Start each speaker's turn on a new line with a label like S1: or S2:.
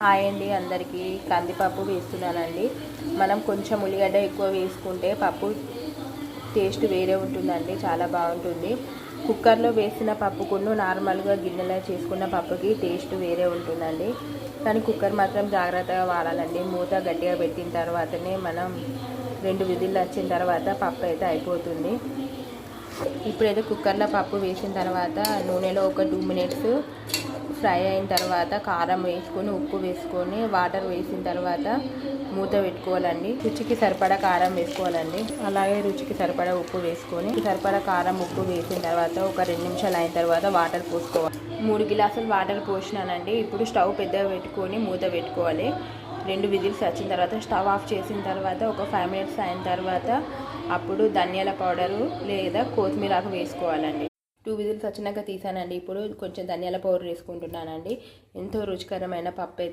S1: Hi అండి, అందరికీ కందిపప్పు వేస్తున్నానండి. మనం కొంచెం ఉల్లిగడ్డ ఎక్కువ వేసుకుంటే పప్పు టేస్ట్ వేరే ఉంటుందండి, చాలా బాగుంటుంది. కుక్కర్లో వేసిన పప్పుకును నార్మల్గా గిన్నెలో చేసుకున్న పప్పుకి టేస్ట్ వేరే ఉంటుందండి. కానీ కుక్కర్ మాత్రం జాగ్రత్తగా వాడాలండి. మూత గట్టిగా పెట్టిన తర్వాతనే మనం 2 విజిల్లు వచ్చిన తర్వాత పప్పు అయితే అయిపోతుంది. ఇప్పుడైతే కుక్కర్లో పప్పు వేసిన తర్వాత నూనెలో ఒక 2 మినిట్స్ ఫ్రై అయిన తర్వాత కారం వేసుకొని, ఉప్పు వేసుకొని, వాటర్ వేసిన తర్వాత మూత పెట్టుకోవాలండి. రుచికి సరిపడా కారం వేసుకోవాలండి. అలాగే రుచికి సరిపడా ఉప్పు వేసుకొని, సరిపడా కారం ఉప్పు వేసిన తర్వాత ఒక 2 నిమిషాలు అయిన తర్వాత వాటర్ పోసుకోవాలి. 3 గ్లాసులు వాటర్ పోసినానండి. ఇప్పుడు స్టవ్ పెద్దగా పెట్టుకొని మూత పెట్టుకోవాలి. 2 విజిల్స్ వచ్చిన తర్వాత స్టవ్ ఆఫ్ చేసిన తర్వాత ఒక 5 మినిట్స్ అయిన తర్వాత అప్పుడు ధనియాల పౌడరు లేదా కొత్తిమీర ఆకు వేసుకోవాలండి. 2 విజిల్స్ వచ్చినాక తీసానండి. ఇప్పుడు కొంచెం ధనియాల పౌడర్ వేసుకుంటున్నానండి. ఎంతో రుచికరమైన పప్పు అయితే